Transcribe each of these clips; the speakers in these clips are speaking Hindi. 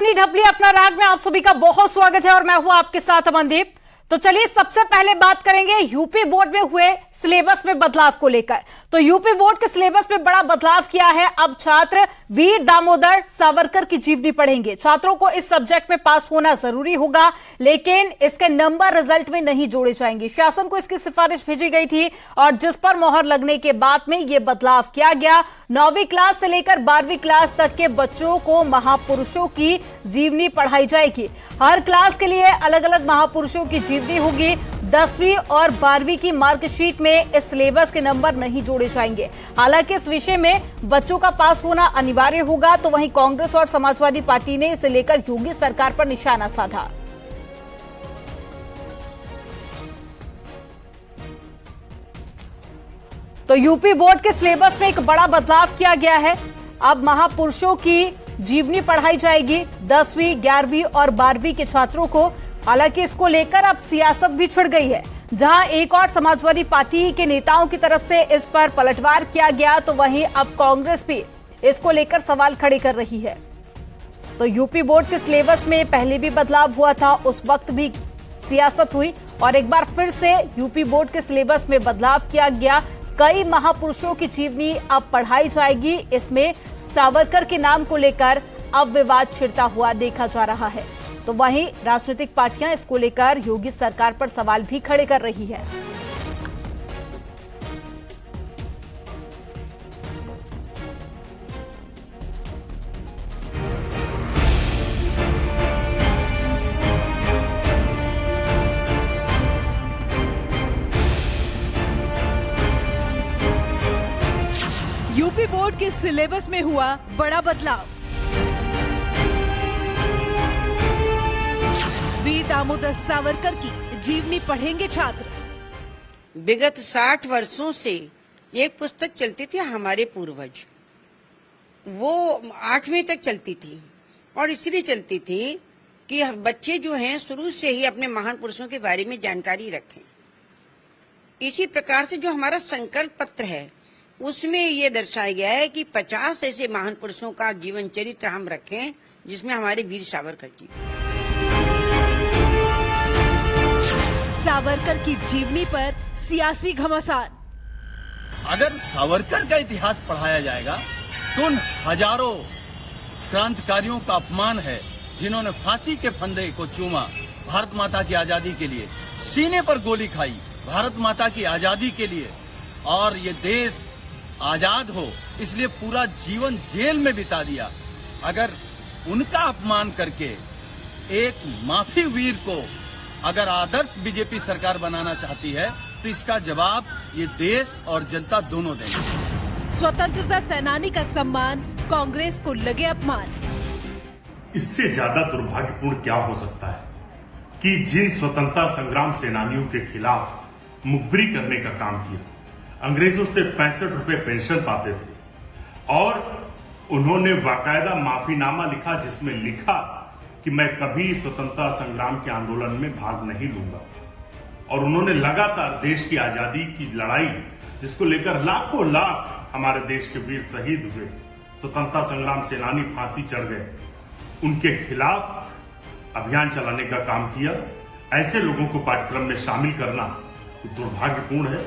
अपनी ढपली अपना राग में आप सभी का बहुत स्वागत है और मैं हूं आपके साथ अमनदीप। तो चलिए सबसे पहले बात करेंगे यूपी बोर्ड में हुए सिलेबस में बदलाव को लेकर। तो यूपी बोर्ड के सिलेबस में बड़ा बदलाव किया है। अब छात्र वीर दामोदर सावरकर की जीवनी पढ़ेंगे। छात्रों को इस सब्जेक्ट में पास होना जरूरी होगा, लेकिन इसके नंबर रिजल्ट में नहीं जोड़े जाएंगे। शासन को इसकी सिफारिश भेजी गई थी और जिस पर मोहर लगने के बाद में यह बदलाव किया गया। 9वीं क्लास से लेकर 12वीं क्लास तक के बच्चों को महापुरुषों की जीवनी पढ़ाई जाएगी। हर क्लास के लिए अलग अलग महापुरुषों की जीवनी होगी। 10वीं और 12वीं की मार्कशीट में इस सिलेबस के नंबर नहीं जोड़े जाएंगे। हालांकि इस विषय में बच्चों का पास होना अनिवार्य होगा। तो वहीं कांग्रेस और समाजवादी पार्टी ने इसे लेकर योगी सरकार पर निशाना साधा। तो यूपी बोर्ड के सिलेबस में एक बड़ा बदलाव किया गया है। अब महापुरुषों की जीवनी पढ़ाई जाएगी 10वीं, 11वीं और 12वीं के छात्रों को। हालांकि इसको लेकर अब सियासत भी छिड़ गई है। जहां एक और समाजवादी पार्टी के नेताओं की तरफ से इस पर पलटवार किया गया, तो वहीं अब कांग्रेस भी इसको लेकर सवाल खड़े कर रही है। तो यूपी बोर्ड के सिलेबस में पहले भी बदलाव हुआ था, उस वक्त भी सियासत हुई और एक बार फिर से यूपी बोर्ड के सिलेबस में बदलाव किया गया। कई महापुरुषों की जीवनी अब पढ़ाई जाएगी। इसमें सावरकर के नाम को लेकर अब विवाद छिड़ता हुआ देखा जा रहा है। तो वहीं राजनीतिक पार्टियां इसको लेकर योगी सरकार पर सवाल भी खड़े कर रही है। यूपी बोर्ड के सिलेबस में हुआ बड़ा बदलाव। वीर दामोदर सावरकर की जीवनी पढ़ेंगे छात्र। विगत 60 वर्षों से एक पुस्तक चलती थी हमारे पूर्वज, वो 8वीं तक चलती थी और इसलिए चलती थी कि बच्चे जो हैं शुरू से ही अपने महान पुरुषों के बारे में जानकारी रखें। इसी प्रकार से जो हमारा संकल्प पत्र है उसमें ये दर्शाया गया है कि 50 ऐसे महान पुरुषों का जीवन चरित्र हम रखें, जिसमें हमारे वीर सावरकर जी। सावरकर की जीवनी पर सियासी घमासान। अगर सावरकर का इतिहास पढ़ाया जाएगा तो उन हजारों क्रांतिकारियों का अपमान है जिन्होंने फांसी के फंदे को चूमा भारत माता की आजादी के लिए, सीने पर गोली खाई भारत माता की आजादी के लिए, और ये देश आजाद हो इसलिए पूरा जीवन जेल में बिता दिया। अगर उनका अपमान करके एक माफी वीर को अगर आदर्श बीजेपी सरकार बनाना चाहती है तो इसका जवाब ये देश और जनता दोनों देंगे। स्वतंत्रता सेनानी का सम्मान, कांग्रेस को लगे अपमान। इससे ज्यादा दुर्भाग्यपूर्ण क्या हो सकता है कि जिन स्वतंत्रता संग्राम सेनानियों के खिलाफ मुखबिरी करने का काम किया, अंग्रेजों से 65 रुपए पेंशन पाते थे और उन्होंने बाकायदा माफीनामा लिखा जिसमें लिखा कि मैं कभी स्वतंत्रता संग्राम के आंदोलन में भाग नहीं लूंगा। और उन्होंने लगातार देश की आजादी की लड़ाई, जिसको लेकर लाखों लाख हमारे देश के वीर शहीद हुए, स्वतंत्रता संग्राम सेनानी फांसी चढ़ गए, उनके खिलाफ अभियान चलाने का काम किया। ऐसे लोगों को पाठ्यक्रम में शामिल करना दुर्भाग्यपूर्ण है।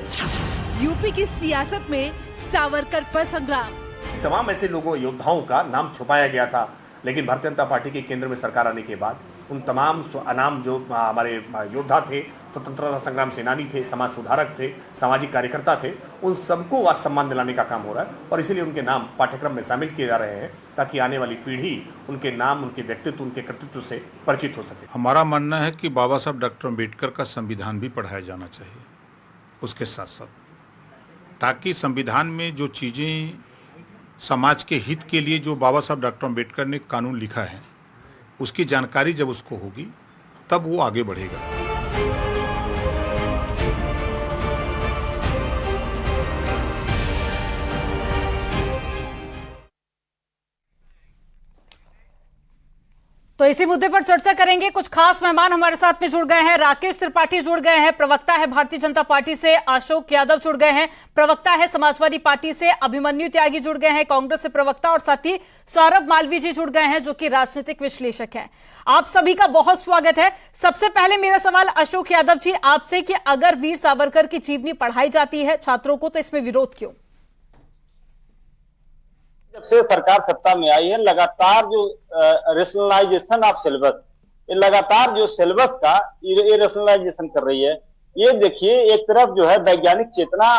यूपी की सियासत में सावरकर पर संग्राम। तमाम ऐसे लोगों योद्धाओं का नाम छुपाया गया था, लेकिन भारतीय जनता पार्टी के केंद्र में सरकार आने के बाद उन तमाम नाम जो हमारे योद्धा थे, स्वतंत्रता संग्राम सेनानी थे, समाज सुधारक थे, सामाजिक कार्यकर्ता थे, उन सबको आज सम्मान दिलाने का काम हो रहा है और इसीलिए उनके नाम पाठ्यक्रम में शामिल किए जा रहे हैं ताकि आने वाली पीढ़ी उनके नाम, उनके व्यक्तित्व, उनके कृतित्व से परिचित हो सके। हमारा मानना है कि बाबा साहब डॉक्टर अम्बेडकर का संविधान भी पढ़ाया जाना चाहिए उसके साथ साथ, ताकि संविधान में जो चीज़ें समाज के हित के लिए जो बाबा साहब डॉक्टर अम्बेडकर ने कानून लिखा है उसकी जानकारी जब उसको होगी तब वो आगे बढ़ेगा। तो इसी मुद्दे पर चर्चा करेंगे। कुछ खास मेहमान हमारे साथ में जुड़ गए हैं। राकेश त्रिपाठी जुड़ गए हैं, प्रवक्ता है भारतीय जनता पार्टी से। अशोक यादव जुड़ गए हैं, प्रवक्ता है समाजवादी पार्टी से। अभिमन्यु त्यागी जुड़ गए हैं, कांग्रेस से प्रवक्ता। और साथ ही सौरभ मालवीय जी जुड़ गए हैं, जो कि राजनीतिक विश्लेषक हैं। आप सभी का बहुत स्वागत है। सबसे पहले मेरा सवाल अशोक यादव जी आपसे कि अगर वीर सावरकर की जीवनी पढ़ाई जाती है छात्रों को, तो इसमें विरोध क्यों? जब से सरकार सत्ता में आई है, लगातार जो रेशनलाइजेशन ऑफ सिलेबस, ये लगातार जो सिलेबस का ये रेशनलाइजेशन कर रही है। ये देखिए, एक तरफ जो है वैज्ञानिक चेतना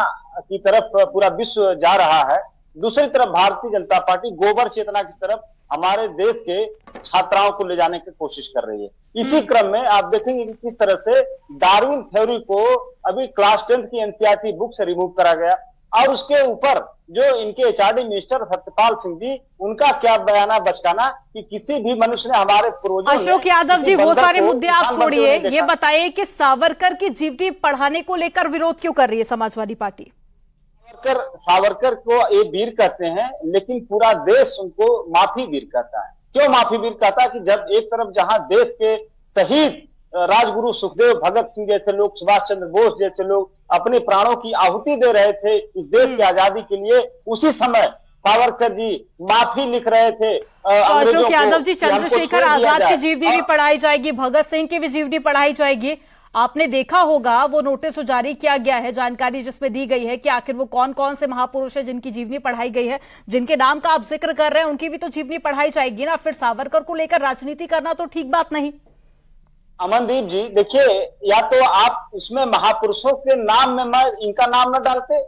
की तरफ पूरा विश्व जा रहा है, दूसरी तरफ भारतीय जनता पार्टी गोबर चेतना की तरफ हमारे देश के छात्राओं को ले जाने की कोशिश कर रही है। इसी क्रम में आप देखेंगे कि किस तरह से डार्विन थ्योरी को अभी क्लास 10 की एनसीईआरटी बुक से रिमूव करा गया, और उसके ऊपर जो इनके एचआरडी मिनिस्टर सत्यपाल सिंह जी, उनका क्या बयाना बचकाना कि किसी भी मनुष्य ने हमारे पूर्वजों। अशोक यादव जी, वो सारे मुद्दे आप छोड़िए, ये बताइए कि सावरकर की जीवनी पढ़ाने को लेकर विरोध क्यों कर रही है समाजवादी पार्टी? सावरकर को ये वीर कहते हैं, लेकिन पूरा देश उनको माफी वीर कहता है। क्यों माफी वीर कहता है? कि जब एक तरफ जहां देश के शहीद राजगुरु सुखदेव भगत सिंह जैसे लोग, सुभाष चंद्र बोस जैसे लोग अपने प्राणों की आहुति दे रहे थे इस देश की आजादी के लिए, उसी समय सावरकर जी माफी लिख रहे थे। अशोक यादव जी, चंद्रशेखर आजाद की जीवनी भी पढ़ाई जाएगी, भगत सिंह की भी जीवनी पढ़ाई जाएगी। आपने देखा होगा वो नोटिस जारी किया गया है, जानकारी जिसमें दी गई है कि आखिर वो कौन कौन से महापुरुष है जिनकी जीवनी पढ़ाई गई है। जिनके नाम का आप जिक्र कर रहे हैं उनकी भी तो जीवनी पढ़ाई जाएगी ना। फिर सावरकर को लेकर राजनीति करना तो ठीक बात नहीं। अमनदीप जी, देखिए, या तो आप उसमें महापुरुषों के नाम में मैं इनका नाम न डालते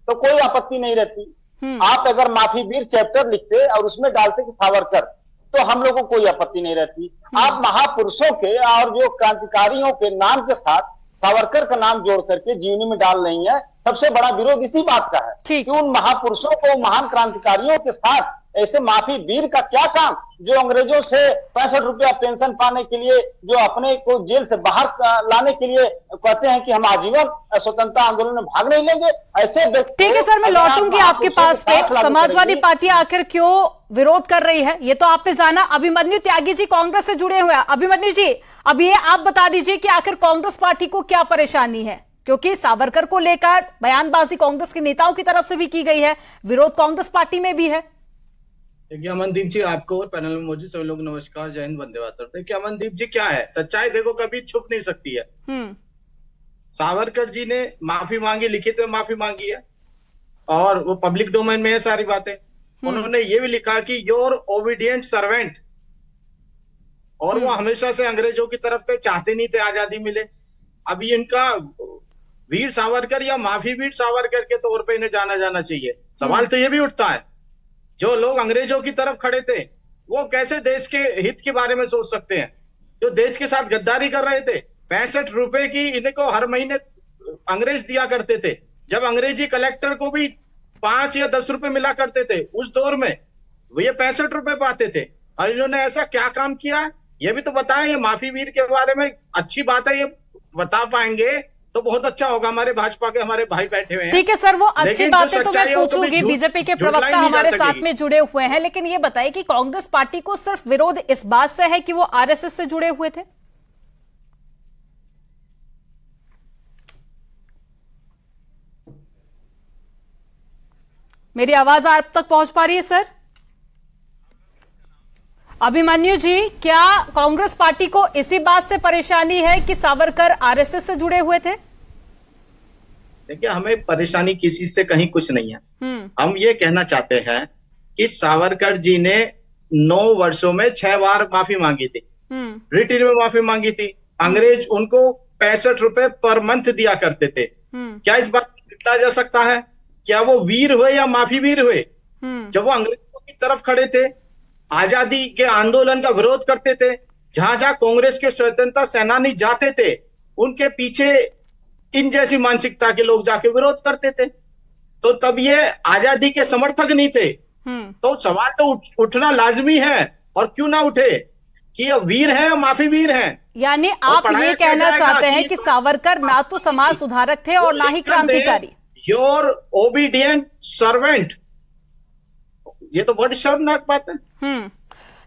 तो कोई आपत्ति नहीं रहती। आप अगर माफी वीर चैप्टर लिखते और उसमें डालते कि सावरकर, तो हम लोगों को कोई आपत्ति नहीं रहती। आप महापुरुषों के और जो क्रांतिकारियों के नाम के साथ सावरकर का नाम जोड़ करके जीवनी में डाल रही है। सबसे बड़ा विरोध इसी बात का है कि उन महापुरुषों को, महान क्रांतिकारियों के साथ ऐसे माफी वीर का क्या काम, जो अंग्रेजों से 65 रुपया पेंशन पाने के लिए, जो अपने को जेल से बाहर लाने के लिए कहते हैं कि हम आजीवन स्वतंत्रता आंदोलन में भाग नहीं लेंगे। ऐसे व्यक्ति। ठीक है सर, मैं लौटूंगी आपके पास पे। समाजवादी पार्टी आखिर क्यों विरोध कर रही है ये तो आपने जाना। अभिमन्यु त्यागी जी कांग्रेस से जुड़े हुए हैं। अभिमन्यु जी, अब ये आप बता दीजिए कि आखिर कांग्रेस पार्टी को क्या परेशानी है, क्योंकि सावरकर को लेकर बयानबाजी कांग्रेस के नेताओं की तरफ से भी की गई है, विरोध कांग्रेस पार्टी में भी है। देखिए अमनदीप जी, आपको और पैनल में मौजूद सभी लोग नमस्कार, जय हिंद, वंदे मातरम। देखिए अमनदीप जी, क्या है सच्चाई देखो कभी छुप नहीं सकती है। सावरकर जी ने माफी मांगी, लिखित में माफी मांगी है, और वो पब्लिक डोमेन में है सारी बातें। उन्होंने ये भी लिखा कि योर ओबीडियंट सर्वेंट, और वो हमेशा से अंग्रेजों की तरफ थे, चाहते नहीं थे आजादी मिले। अभी इनका वीर सावरकर या माफी वीर सावरकर के तौर पे इन्हें जाना जाना चाहिए। सवाल तो ये भी उठता है, जो लोग अंग्रेजों की तरफ खड़े थे वो कैसे देश के हित के बारे में सोच सकते हैं? जो देश के साथ गद्दारी कर रहे थे, 65 रुपए की इनको हर महीने अंग्रेज दिया करते थे, जब अंग्रेजी कलेक्टर को भी 5 या 10 रुपए मिला करते थे उस दौर में, वो ये 65 रुपए पाते थे। और इन्होंने ऐसा क्या काम किया है ये भी तो बताएं। ये माफी वीर के बारे में अच्छी बात है, ये बता पाएंगे तो बहुत अच्छा होगा। हमारे भाजपा के हमारे भाई बैठे हुए हैं। ठीक है सर, वो अच्छी बातें तो मैं पूछूंगी। बीजेपी के प्रवक्ता हमारे साथ में जुड़े हुए हैं, लेकिन ये बताइए कि कांग्रेस पार्टी को सिर्फ विरोध इस बात से है कि वो आरएसएस से जुड़े हुए थे? मेरी आवाज आप तक पहुंच पा रही है सर? अभिमन्यु जी, क्या कांग्रेस पार्टी को इसी बात से परेशानी है कि सावरकर आरएसएस से जुड़े हुए थे? देखिए, हमें परेशानी किसी से कहीं कुछ नहीं है। हम ये कहना चाहते हैं कि सावरकर जी ने 9 वर्षों में 6 बार माफी मांगी थी, रिटिन में माफी मांगी थी। अंग्रेज उनको 65 रुपए पर मंथ दिया करते थे। क्या इस बात को निपटा जा सकता है? क्या वो वीर हुए या माफी वीर हुए? जब वो अंग्रेजों की तरफ खड़े थे, आजादी के आंदोलन का विरोध करते थे, जहां जहां कांग्रेस के स्वतंत्रता सेनानी जाते थे उनके पीछे इन जैसी मानसिकता के लोग जाके विरोध करते थे, तो तब ये आजादी के समर्थक नहीं थे। तो सवाल तो उठना लाजमी है, और क्यों ना उठे कि ये वीर है या माफी वीर है। यानी आप ये कहना चाहते हैं कि सावरकर ना तो समाज सुधारक थे और ना ही क्रांतिकारी। योर ओबीडियंट सर्वेंट, ये तो बहुत शर्मनाक बात है।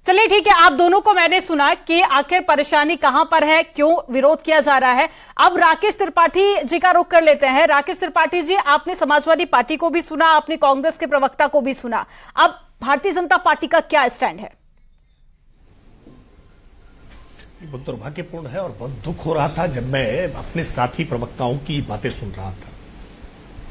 चलिए ठीक है, आप दोनों को मैंने सुना कि आखिर परेशानी कहां पर है, क्यों विरोध किया जा रहा है। अब राकेश त्रिपाठी जी का रुख कर लेते हैं। राकेश त्रिपाठी जी, आपने समाजवादी पार्टी को भी सुना, आपने कांग्रेस के प्रवक्ता को भी सुना, अब भारतीय जनता पार्टी का क्या स्टैंड है? बहुत दुर्भाग्यपूर्ण है और बहुत दुख हो रहा था जब मैं अपने साथी प्रवक्ताओं की बातें सुन रहा था।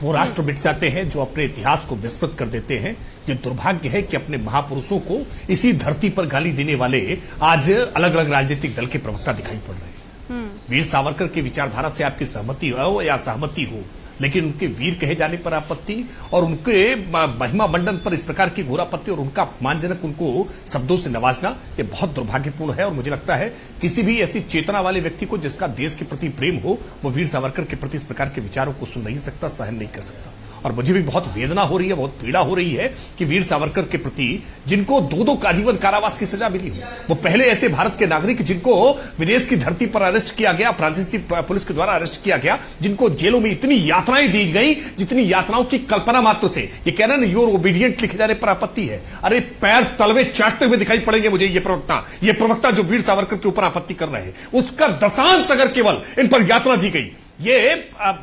वो राष्ट्र मिट जाते हैं जो अपने इतिहास को विस्मृत कर देते हैं। ये दुर्भाग्य है कि अपने महापुरुषों को इसी धरती पर गाली देने वाले आज अलग अलग राजनीतिक दल के प्रवक्ता दिखाई पड़ रहे हैं। वीर सावरकर की विचारधारा से आपकी सहमति हो या असहमति हो, लेकिन उनके वीर कहे जाने पर आपत्ति और उनके महिमा मंडन पर इस प्रकार की घोरापत्ति और उनका अपमानजनक उनको शब्दों से नवाजना, ये बहुत दुर्भाग्यपूर्ण है। और मुझे लगता है किसी भी ऐसी चेतना वाले व्यक्ति को जिसका देश के प्रति प्रेम हो, वो वीर सावरकर के प्रति इस प्रकार के विचारों को सुन नहीं सकता, सहन नहीं कर सकता। और मुझे भी बहुत वेदना हो रही है, बहुत पीड़ा हो रही है कि वीर सावरकर के प्रति जिनको 2-2 आजीवन कारावास की सजा मिली हो, वो पहले ऐसे भारत के नागरिक जिनको विदेश की धरती पर अरेस्ट किया गया, फ्रांसीसी पुलिस के द्वारा अरेस्ट किया गया, जिनको जेलों में इतनी यातनाएं दी गई जितनी यातनाओं की कल्पना मात्र से, ये कह रहे हैं योर ओबीडियंट लिखे जाने पर आपत्ति है। अरे पैर तलवे चाटते हुए दिखाई पड़ेंगे मुझे ये प्रवक्ता जो वीर सावरकर के ऊपर आपत्ति कर रहे हैं, उसका दशांश अगर केवल इन पर यातना दी गई, ये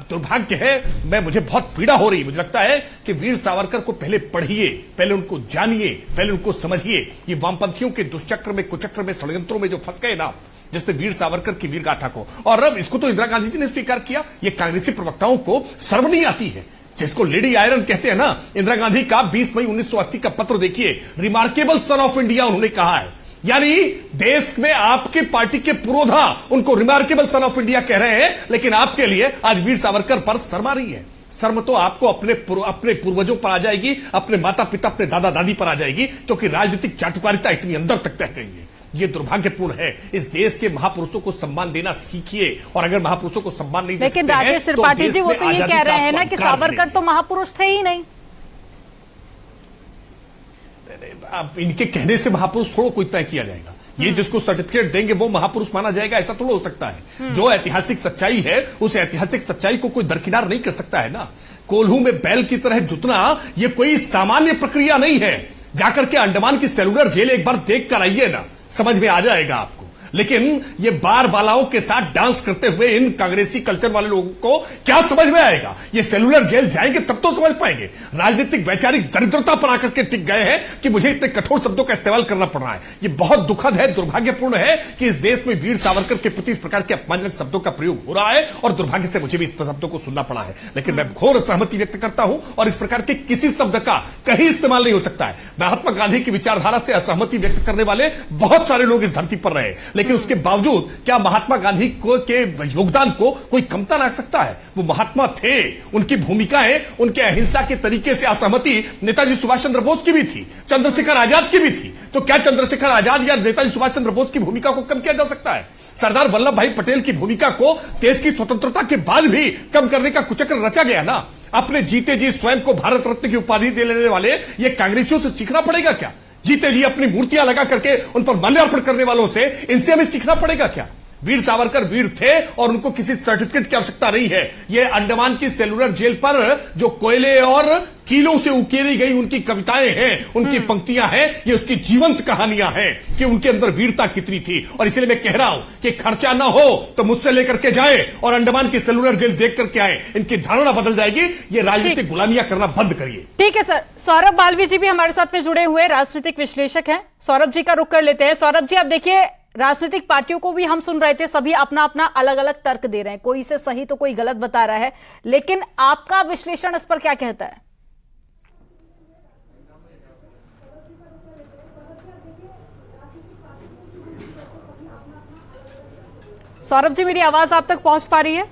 दुर्भाग्य है। मुझे बहुत पीड़ा हो रही है। मुझे लगता है कि वीर सावरकर को पहले पढ़िए, पहले उनको जानिए, पहले उनको समझिए। ये वामपंथियों के दुष्चक्र में, कुचक्र में, षड्यंत्रों में जो फंस गए ना, जिसने वीर सावरकर की वीर गाथा को, और अब इसको तो इंदिरा गांधी जी ने स्वीकार किया, ये कांग्रेसी प्रवक्ताओं को शर्म नहीं आती है। जिसको लेडी आयरन कहते हैं ना, इंदिरा गांधी का 20 मई 1980 का पत्र देखिए, रिमार्केबल सन ऑफ इंडिया उन्होंने कहा है। यानी देश में आपके पार्टी के पुरोधा उनको रिमार्केबल सन ऑफ इंडिया कह रहे हैं, लेकिन आपके लिए आज वीर सावरकर पर शर्म आ रही है। शर्म तो आपको अपने पूर्वजों पर आ जाएगी, अपने माता पिता, अपने दादा दादी पर आ जाएगी, क्योंकि राजनीतिक चाटुकारिता इतनी अंदर तक तह गई है। ये दुर्भाग्यपूर्ण है। इस देश के महापुरुषों को सम्मान देना सीखिए, और अगर महापुरुषों को सम्मान नहीं दे सकते हैं, लेकिन राकेश त्रिपाठी जी, वो तो ये कह रहे हैं ना कि सावरकर तो महापुरुष थे ही नहीं। अब इनके कहने से महापुरुष थोड़ा कोई तय किया जाएगा। ये जिसको सर्टिफिकेट देंगे वो महापुरुष माना जाएगा, ऐसा थोड़ा हो सकता है। जो ऐतिहासिक सच्चाई है, उस ऐतिहासिक सच्चाई को कोई दरकिनार नहीं कर सकता है ना। कोल्हू में बैल की तरह जुतना ये कोई सामान्य प्रक्रिया नहीं है। जाकर के अंडमान की सेलुलर जेल एक बार देख कर आइए ना, समझ में आ जाएगा आपको। लेकिन ये बार बालाओं के साथ डांस करते हुए इन कांग्रेसी कल्चर वाले लोगों को क्या समझ में आएगा? ये सेलुलर जेल जाएंगे तब तो समझ पाएंगे। राजनीतिक वैचारिक दरिद्रता पर आकर के टिक गए हैं कि मुझे इतने कठोर शब्दों का इस्तेमाल करना पड़ रहा है। ये बहुत दुखद है, दुर्भाग्यपूर्ण है कि इस देश में वीर सावरकर के प्रति इस प्रकार के अपमानजनक शब्दों का प्रयोग हो रहा है, और दुर्भाग्य से मुझे भी इस शब्दों को सुनना पड़ा है। लेकिन मैं घोर सहमति व्यक्त करता हूं, और इस प्रकार के किसी शब्द का कहीं इस्तेमाल नहीं हो सकता है। महात्मा गांधी की विचारधारा से असहमति व्यक्त करने वाले बहुत सारे लोग इस धरती पर रहे, लेकिन उसके बावजूद क्या महात्मा गांधी के योगदान को कोई कमता ना सकता है? वो महात्मा थे, उनकी भूमिकाएं, उनके अहिंसा के तरीके से असहमति नेताजी सुभाष चंद्र बोस की भी थी, चंद्रशेखर आजाद की भी थी। तो क्या चंद्रशेखर आजाद या नेताजी सुभाष चंद्र बोस की भूमिका को कम किया जा सकता है? सरदार वल्लभ भाई पटेल की भूमिका को देश की स्वतंत्रता के बाद भी कम करने का कुचक्र रचा गया ना। अपने जीते जी स्वयं को भारत रत्न की उपाधि दे लेने वाले ये कांग्रेसियों से सीखना पड़ेगा क्या? जीते जी अपनी मूर्तियां लगा करके उन पर माल्यार्पण करने वालों से, इनसे हमें सीखना पड़ेगा क्या? वीर सावरकर वीर थे, और उनको किसी सर्टिफिकेट की आवश्यकता नहीं है। ये अंडमान की सेलुलर जेल पर जो कोयले और कीलों से उकेरी गई उनकी कविताएं हैं, उनकी पंक्तियां हैं, ये उसकी जीवंत कहानियां हैं कि उनके अंदर वीरता कितनी थी। और इसलिए मैं कह रहा हूं कि खर्चा ना हो तो मुझसे लेकर के जाए और अंडमान की सेलुलर जेल देख करके आए, इनकी धारणा बदल जाएगी। ये राजनीतिक गुलामियां करना बंद करिए। ठीक है सर। सौरभ बालवी जी भी हमारे साथ में जुड़े हुए राजनीतिक विश्लेषक हैं। सौरभ जी का रुख कर लेते हैं। सौरभ जी, अब देखिए, राजनीतिक पार्टियों को भी हम सुन रहे थे, सभी अपना अपना अलग अलग तर्क दे रहे हैं, कोई इसे सही तो कोई गलत बता रहा है, लेकिन आपका विश्लेषण इस पर क्या कहता है? सौरभ जी, मेरी आवाज आप तक पहुंच पा रही है?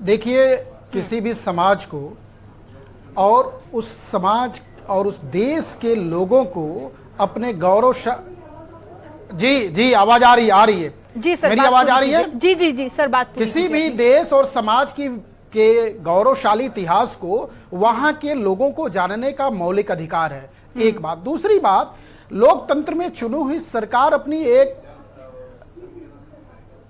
देखिए, किसी भी समाज को और उस समाज और उस देश के लोगों को अपने गौरव जी आवाज आ रही है जी सर, मेरी आवाज आ रही है? जी जी जी सर, बात किसी भी देश और समाज के गौरवशाली इतिहास को वहां के लोगों को जानने का मौलिक अधिकार है, एक बात। दूसरी बात, लोकतंत्र में चुनी हुई सरकार अपनी एक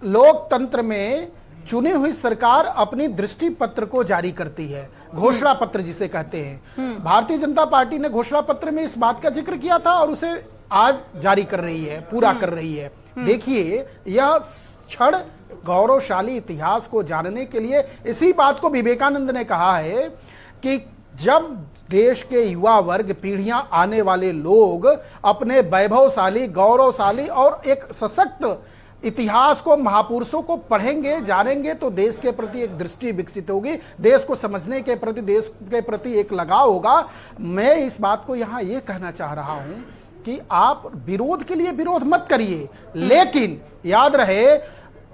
लोकतंत्र में चुनी हुई सरकार अपनी दृष्टि पत्र को जारी करती है, घोषणा पत्र जिसे कहते हैं। भारतीय जनता पार्टी ने घोषणा पत्र में इस बात का जिक्र किया था और उसे आज जारी कर रही है, पूरा कर रही है। देखिए, यह क्षण गौरवशाली इतिहास को जानने के लिए, इसी बात को विवेकानंद ने कहा है कि जब देश के युवा वर्ग, पीढ़ियां आने वाले लोग अपने वैभवशाली, गौरवशाली और एक सशक्त इतिहास को, महापुरुषों को पढ़ेंगे, जानेंगे, तो देश के प्रति एक दृष्टि विकसित होगी, देश को समझने के प्रति, देश के प्रति एक लगाव होगा। मैं इस बात को यहां यह कहना चाह रहा हूं कि आप विरोध के लिए विरोध मत करिए, लेकिन याद रहे,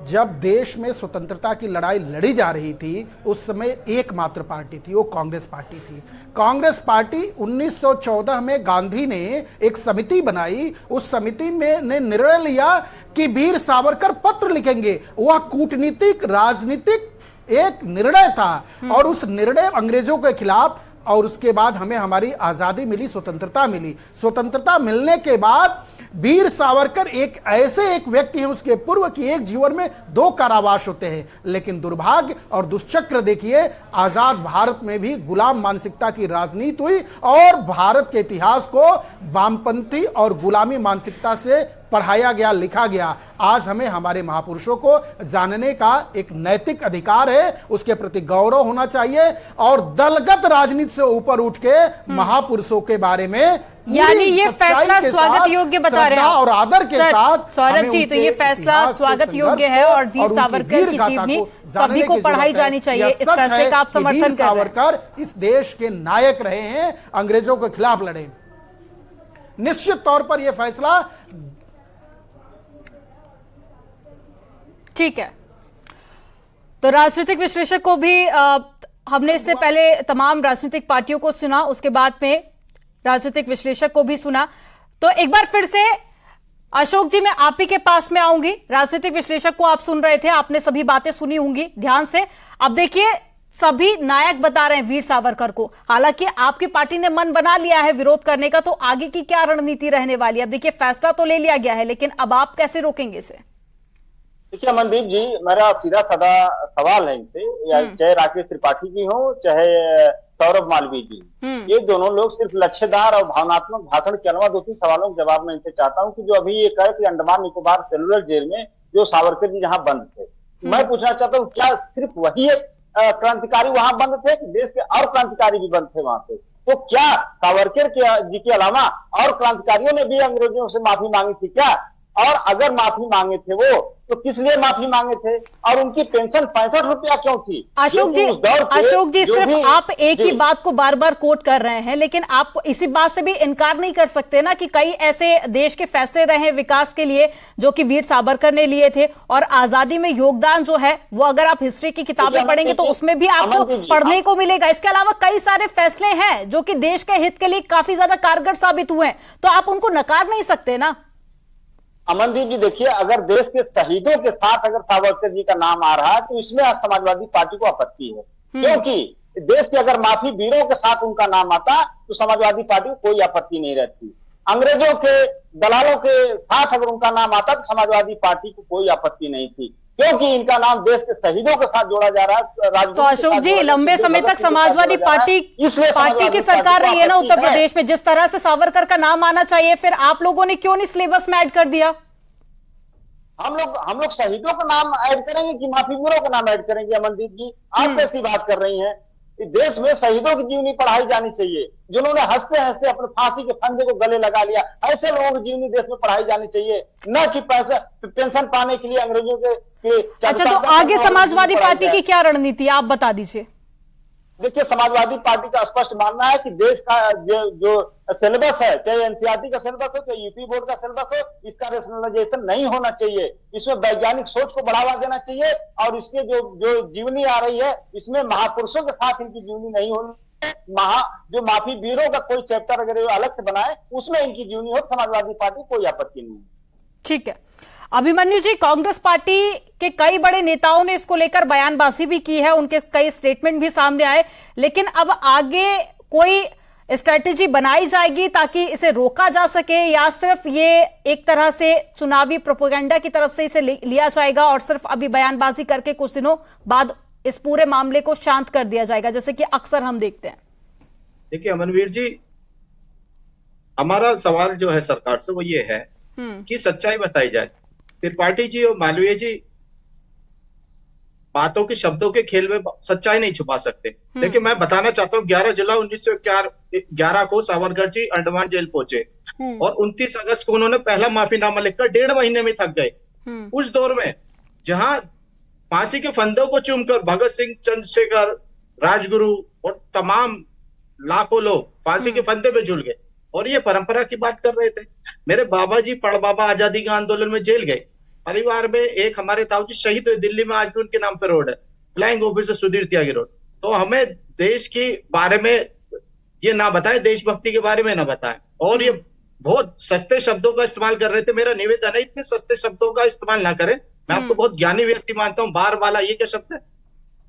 जब देश में स्वतंत्रता की लड़ाई लड़ी जा रही थी, उस समय एकमात्र पार्टी थी, वो कांग्रेस पार्टी थी। कांग्रेस पार्टी 1914 में गांधी ने एक समिति बनाई, उस समिति में ने निर्णय लिया कि वीर सावरकर पत्र लिखेंगे। वह कूटनीतिक, राजनीतिक एक निर्णय था और उस निर्णय अंग्रेजों के खिलाफ, और उसके बाद हमें हमारी आजादी मिली, स्वतंत्रता मिली। स्वतंत्रता मिलने के बाद वीर सावरकर एक व्यक्ति हैं, उसके पूर्व की एक जीवन में 2 कारावास होते हैं, लेकिन दुर्भाग्य और दुष्चक्र देखिए, आजाद भारत में भी गुलाम मानसिकता की राजनीति हुई और भारत के इतिहास को वामपंथी और गुलामी मानसिकता से पढ़ाया गया, लिखा गया। आज हमें हमारे महापुरुषों को जानने का एक नैतिक अधिकार है, उसके प्रति गौरव होना चाहिए और दलगत राजनीति से ऊपर उठ के महापुरुषों के बारे में, यानी ये फैसला स्वागत योग्य बता रहे हैं और आदर के साथ सौरभ जी, तो ये फैसला स्वागत योग्य है और वीर सावरकर की जीवनी सभी को पढ़ाई जानी चाहिए। इस फैसले का आप समर्थन कर रहे हैं। सावरकर इस देश के नायक रहे हैं, अंग्रेजों के खिलाफ लड़े। निश्चित तौर पर यह फैसला ठीक है। तो राजनीतिक विश्लेषक को भी हमने इससे पहले तमाम राजनीतिक पार्टियों को सुना, उसके बाद में राजनीतिक विश्लेषक को भी सुना। तो एक बार फिर से अशोक जी, मैं आप ही के पास में आऊंगी। राजनीतिक विश्लेषक को आप सुन रहे थे, आपने सभी बातें सुनी होंगी ध्यान से। अब देखिए, सभी नायक बता रहे हैं वीर सावरकर को। हालांकि आपकी पार्टी ने मन बना लिया है विरोध करने का, तो आगे की क्या रणनीति रहने वाली है? अब देखिए, फैसला तो ले लिया गया है, लेकिन अब आप कैसे रोकेंगे इसे? देखिए अमनदीप जी, मेरा सीधा साधा सवाल है इनसे, चाहे राकेश त्रिपाठी जी हो, चाहे सौरभ मालवीय जी, ये दोनों लोग सिर्फ लक्ष्यदार और भावनात्मक भाषण के अलावा 2-3 सवालों के जवाब मैं इनसे चाहता हूं कि जो अभी ये कहे कि अंडमान निकोबार सेलुलर जेल में जो सावरकर जी जहां बंद थे, मैं पूछना चाहता हूँ, क्या सिर्फ वही एक क्रांतिकारी वहां बंद थे कि देश के और क्रांतिकारी भी बंद थे वहां पे? तो क्या सावरकर जी के अलावा और क्रांतिकारियों ने भी अंग्रेजों से माफी मांगी थी क्या? और अगर माफी मांगे थे वो, तो किस लिए माफी मांगे थे? और उनकी पेंशन 65 रुपया क्यों थी? अशोक जी, सिर्फ आप एक ही बात को बार बार कोट कर रहे हैं, लेकिन आप इसी बात से भी इनकार नहीं कर सकते ना कि कई ऐसे देश के फैसले रहे विकास के लिए जो कि वीर सावरकर ने लिए थे, और आजादी में योगदान जो है वो अगर आप हिस्ट्री की किताबें पढ़ेंगे तो उसमें भी आपको पढ़ने को मिलेगा। इसके अलावा कई सारे फैसले हैं जो कि देश के हित के लिए काफी ज्यादा कारगर साबित हुए हैं, तो आप उनको नकार नहीं सकते ना। अमनदीप जी, देखिए, अगर देश के शहीदों के साथ अगर सावरकर जी का नाम आ रहा है तो इसमें समाजवादी पार्टी को आपत्ति है, क्योंकि देश के अगर माफी वीरों के साथ उनका नाम आता तो समाजवादी पार्टी को कोई आपत्ति नहीं रहती। अंग्रेजों के दलालों के साथ अगर उनका नाम आता तो समाजवादी पार्टी को कोई आपत्ति नहीं थी, क्योंकि इनका नाम देश के शहीदों के साथ जोड़ा जा रहा है। तो अशोक जी, लंबे समय तक समाजवादी पार्टी की सरकार रही है ना उत्तर प्रदेश में, जिस तरह से सावरकर का नाम आना चाहिए, फिर आप लोगों ने क्यों नहीं सिलेबस में ऐड कर दिया? हम लोग शहीदों का नाम ऐड करेंगे कि माफी वीरों का नाम ऐड करेंगे? अमनदीप जी, आप कैसी बात कर रही हैं? देश में शहीदों की जीवनी पढ़ाई जानी चाहिए, जिन्होंने हंसते हंसते अपने फांसी के फंदे को गले लगा लिया, ऐसे लोगों की जीवनी देश में पढ़ाई जानी चाहिए, न कि पैसा पेंशन पाने के लिए अंग्रेजों के अच्छा, तो आगे समाजवादी पार्टी की क्या रणनीति आप बता दीजिए। देखिए, समाजवादी पार्टी का स्पष्ट मानना है कि देश का जो सिलेबस है, चाहे एनसीईआरटी का सिलेबस हो, चाहे यूपी बोर्ड का सिलेबस हो, इसका रेशनलाइजेशन नहीं होना चाहिए। इसमें वैज्ञानिक सोच को बढ़ावा देना चाहिए और इसके जो जीवनी आ रही है, इसमें महापुरुषों के साथ इनकी जीवनी नहीं होनी। जो माफी वीरों का कोई चैप्टर अगर अलग से बनाए, उसमें इनकी जीवनी हो, समाजवादी पार्टी कोई आपत्ति नहीं। ठीक है अभिमन्यु जी, कांग्रेस पार्टी के कई बड़े नेताओं ने इसको लेकर बयानबाजी भी की है, उनके कई स्टेटमेंट भी सामने आए, लेकिन अब आगे कोई स्ट्रेटेजी बनाई जाएगी ताकि इसे रोका जा सके, या सिर्फ ये एक तरह से चुनावी प्रोपेगेंडा की तरफ से इसे लिया जाएगा और सिर्फ अभी बयानबाजी करके कुछ दिनों बाद इस पूरे मामले को शांत कर दिया जाएगा, जैसे कि अक्सर हम देखते हैं? देखिए अमनवीर जी, हमारा सवाल जो है सरकार से वो ये है कि सच्चाई बताई जाए। त्रिपाठी जी और मालवीय जी बातों के शब्दों के खेल में सच्चाई नहीं छुपा सकते। लेकिन मैं बताना चाहता हूँ 11 जुलाई 1911 को सावरकर जी अंडमान जेल पहुंचे और 29 अगस्त को उन्होंने पहला माफीनामा लिखकर 1.5 महीने में थक गए। उस दौर में जहां फांसी के फंदों को चूमकर भगत सिंह, चंद्रशेखर, राजगुरु और तमाम लाखों लोग फांसी के फंदे पे झूल गए और ये परंपरा की बात कर रहे थे। मेरे बाबा जी पड़ बाबा आजादी का आंदोलन में जेल गए। परिवार में एक हमारे ताऊ जी शहीद हुए, दिल्ली में आज भी उनके नाम पर रोड है, फ्लाइंग ऑफिसर सुधीर त्यागी रोड। तो हमें देश के बारे में ये ना बताएं, देशभक्ति के बारे में ना बताएं। और ये बहुत सस्ते शब्दों का इस्तेमाल कर रहे थे। मेरा निवेदन है इतने सस्ते शब्दों का इस्तेमाल ना करें। मैं आपको बहुत ज्ञानी व्यक्ति मानता हूं। बार वाला ये क्या शब्द है?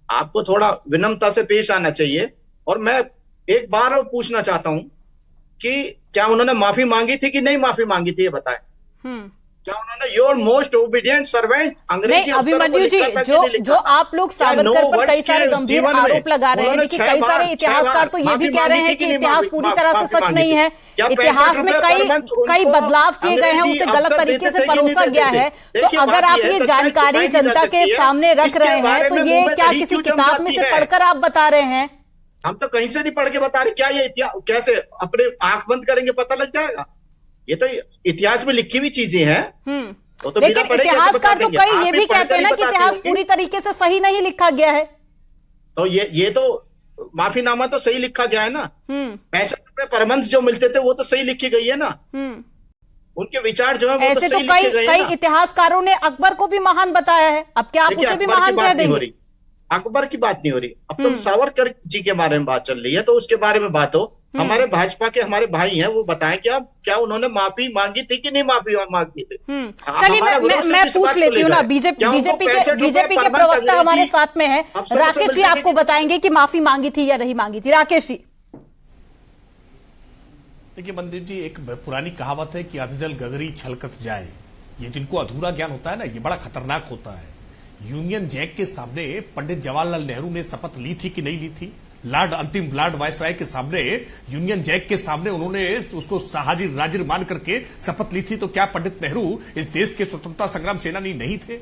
आपको थोड़ा विनम्रता से पेश आना चाहिए। और मैं एक बार और पूछना चाहता हूं कि क्या उन्होंने माफी मांगी थी कि नहीं माफी मांगी थी, ये बताएं। क्या उन्होंने योर मोस्ट ओबीडियंट सर्वेंट अंग्रेजी अभिमन्यु जी, जो आप लोग सावरकर पर कई सारे गंभीर आरोप लगा रहे हैं, देखिए कई सारे इतिहासकार तो ये भी कह रहे हैं कि इतिहास पूरी तरह से सच नहीं है, इतिहास में कई बदलाव किए गए हैं, उसे गलत तरीके से परोसा गया है। तो अगर आप ये जानकारी जनता के सामने रख रहे हैं तो ये क्या किसी किताब में से पढ़कर आप बता रहे हैं? हम तो कहीं से नहीं पढ़ के बता रहे। क्या ये इतिहास कैसे अपने आंख बंद करेंगे पता लग जाएगा? ये तो इतिहास में लिखी हुई चीजें हैं। तो लेकिन इतिहासकार तो कई ये भी कहते हैं ना कि इतिहास पूरी तरीके से सही नहीं लिखा गया है। तो ये तो माफीनामा तो सही लिखा गया है ना। 65 रुपए पर मंथ जो मिलते थे वो तो सही लिखी गई है ना। उनके विचार जो है वो ऐसे तो कई इतिहासकारों ने अकबर को भी महान बताया है। अब क्या आप उसे भी महान कह देंगे? अकबर की बात नहीं हो रही। अब तो सावरकर जी के बारे में बात चल रही है, तो उसके बारे में बात हो। हमारे भाजपा के हमारे भाई हैं, वो बताएं कि आप क्या उन्होंने माफी मांगी थी कि नहीं माफी मांगी थी। चलिए मैं पूछ लेती हूँ ना, बीजेपी के प्रवक्ता हमारे साथ में है, राकेश जी आपको बताएंगे कि माफी मांगी थी या नहीं मांगी थी। राकेश जी, देखिए मंदिर जी, एक पुरानी कहावत है कि अधजल गगरी छलकत जाए। ये जिनको अधूरा ज्ञान होता है ना, ये बड़ा खतरनाक होता है। यूनियन जैक के सामने पंडित जवाहरलाल नेहरू ने शपथ ली थी कि नहीं ली थी? अंतिम लॉर्ड वायसराय के सामने, यूनियन जैक के सामने उन्होंने उसको हाजिर मान करके शपथ ली थी। तो क्या पंडित नेहरू इस देश के स्वतंत्रता संग्राम सेनानी नहीं थे?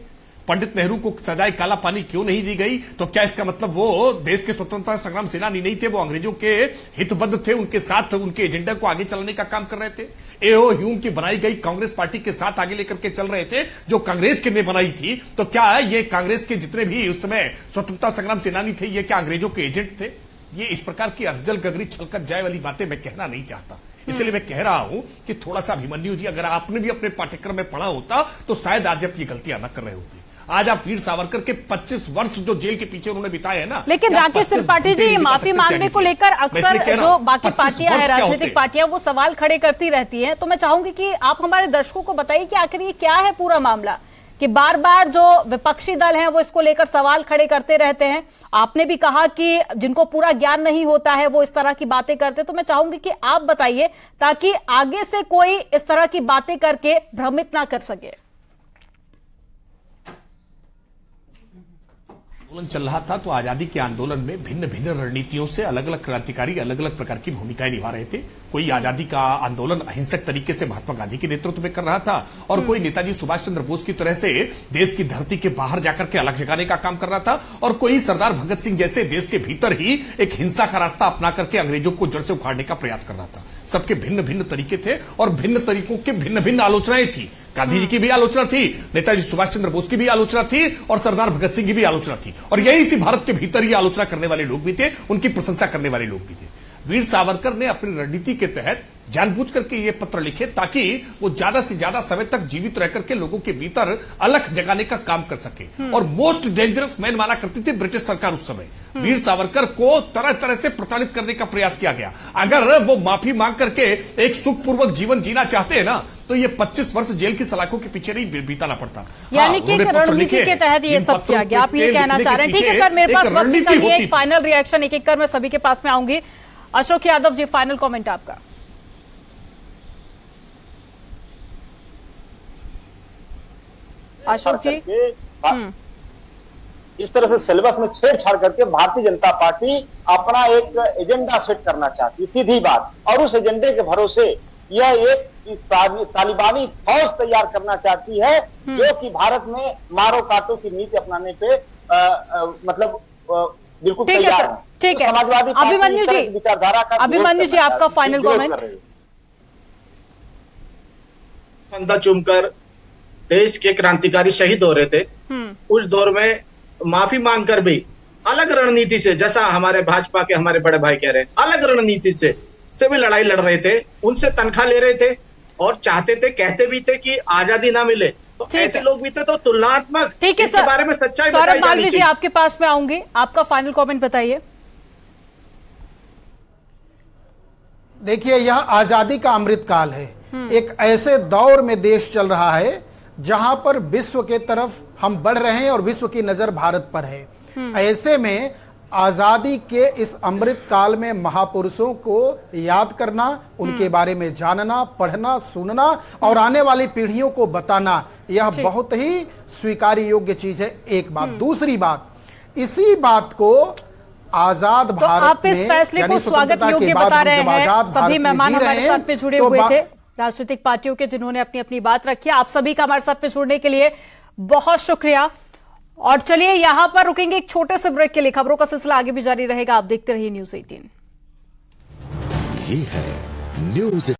पंडित नेहरू को सजाए काला पानी क्यों नहीं दी गई? तो क्या इसका मतलब वो देश के स्वतंत्रता संग्राम सेनानी नहीं थे? वो अंग्रेजों के हितबद्ध थे, उनके साथ उनके एजेंडा को आगे चलाने का काम कर रहे थे। एओ ह्यूम की बनाई गई कांग्रेस पार्टी के साथ आगे लेकर के चल रहे थे, जो कांग्रेस के ने बनाई थी। तो क्या ये कांग्रेस के जितने भी उस समय स्वतंत्रता संग्राम सेनानी थे, ये क्या अंग्रेजों के एजेंट थे? ये इस प्रकार की अधजल गगरी छलकत जाए वाली बातें मैं कहना नहीं चाहता। इसलिए मैं कह रहा हूं कि थोड़ा सा अभिमन्यु जी, अगर आपने भी अपने पाठ्यक्रम में पढ़ा होता तो शायद आज आप ये गलतियां न कर रहे होते। आज आप वीर सावरकर के 25 वर्ष जो जेल के पीछे उन्होंने बिताए हैं ना। लेकिन राकेश त्रिपाठी जी, माफी मांगने को लेकर अक्सर जो बाकी पार्टियां हैं, राजनीतिक पार्टियां, वो सवाल खड़े करती रहती हैं। तो मैं चाहूंगी कि आप हमारे दर्शकों को बताइए कि आखिर ये क्या है पूरा मामला, कि बार बार जो विपक्षी दल हैं वो इसको लेकर सवाल खड़े करते रहते हैं। आपने भी कहा कि जिनको पूरा ज्ञान नहीं होता है वो इस तरह की बातें करते। तो मैं चाहूंगी कि आप बताइए ताकि आगे से कोई इस तरह की बातें करके भ्रमित ना कर सके। आंदोलन चल रहा था, तो आजादी के आंदोलन में भिन्न भिन्न रणनीतियों से अलग अलग क्रांतिकारी अलग अलग प्रकार की भूमिकाएं निभा रहे थे। कोई आजादी का आंदोलन अहिंसक तरीके से महात्मा गांधी के नेतृत्व में कर रहा था, और कोई नेताजी सुभाष चंद्र बोस की तरह से देश की धरती के बाहर जाकर के अलग जगाने का काम कर रहा था, और कोई सरदार भगत सिंह जैसे देश के भीतर ही एक हिंसा का रास्ता अपना करके अंग्रेजों को जड़ से उखाड़ने का प्रयास कर रहा था। सबके भिन्न भिन्न तरीके थे और भिन्न तरीकों के भिन्न भिन्न आलोचनाएं थी। गांधी जी की भी आलोचना थी, नेताजी सुभाष चंद्र बोस की भी आलोचना थी, और सरदार भगत सिंह की भी आलोचना थी। और यही इसी भारत के भीतर ही आलोचना करने वाले लोग भी थे, उनकी प्रशंसा करने वाले लोग भी थे। वीर सावरकर ने अपनी रणनीति के तहत जानबूझ करके ये पत्र लिखे ताकि वो ज्यादा से ज्यादा समय तक जीवित रह करके लोगों के भीतर अलग जगाने का काम कर सके। और मोस्ट डेंजरस मैन माना करती थी ब्रिटिश सरकार उस समय। वीर सावरकर को तरह तरह से प्रताड़ित करने का प्रयास किया गया। अगर वो माफी मांग करके एक सुखपूर्वक जीवन जीना चाहते हैं ना, तो ये 25 वर्ष जेल की सलाखों के पीछे नहीं बीताना पड़ता। यानी कि रणनीति के तहत ये सब किया गया, आप ये कहना चाह रहे हैं। ठीक है सर, मेरे पास वक्त नहीं है, एक फाइनल रिएक्शन एक एक कर मैं सभी के पास में आऊंगी। अशोक यादव जी, फाइनल कमेंट आपका। अशोक जी, इस तरह से सिलेबस में छेड़छाड़ करके भारतीय जनता पार्टी अपना एक एजेंडा सेट करना चाहती है, सीधी बात। और उस एजेंडे के भरोसे यह एक तालिबानी फौज तैयार करना चाहती है, जो कि भारत में मारो काटो की नीति अपनाने पे मतलब बिल्कुल तैयार है। ठीक है, समाजवादी अभिमन्यु जी, विचारधारा का अभिमन्यु जी, आपका फाइनल कमेंट। फंदा चूमकर देश के क्रांतिकारी शहीद हो रहे थे, उस दौर में माफी मांगकर भी अलग रणनीति से, जैसा हमारे भाजपा के हमारे बड़े भाई कह रहे हैं, अलग रणनीति से भी लड़ाई लड़ रहे थे, उनसे तनख्वाह ले रहे थे और चाहते थे, कहते भी थे कि आजादी ना मिले। तो ऐसे लोग भी थे, तो तुलनात्मक इसके बारे में सच्चाई बताई जानी चाहिए। जी, आपके पास में आऊंगी, आपका फाइनल कमेंट बताइए। देखिए, यह आजादी का अमृत काल है। एक ऐसे दौर में देश चल रहा है जहां पर विश्व के तरफ हम बढ़ रहे हैं और विश्व की नजर भारत पर है। ऐसे में आजादी के इस अमृत काल में महापुरुषों को याद करना, उनके बारे में जानना, पढ़ना, सुनना और आने वाली पीढ़ियों को बताना, यह बहुत ही स्वीकार्य योग्य चीज है। एक बात। दूसरी बात, इसी बात को आजाद भारत आप इस फैसले को स्वागत योग्य बता रहे हैं। सभी मेहमान हमारे साथ में जुड़े हुए थे राजनीतिक पार्टियों के, जिन्होंने अपनी अपनी बात रखी। आप सभी का हमारे साथ में जुड़ने के लिए बहुत शुक्रिया। और चलिए यहां पर रुकेंगे एक छोटे से ब्रेक के लिए। खबरों का सिलसिला आगे भी जारी रहेगा, आप देखते रहिए न्यूज़ 18। ये है न्यूज़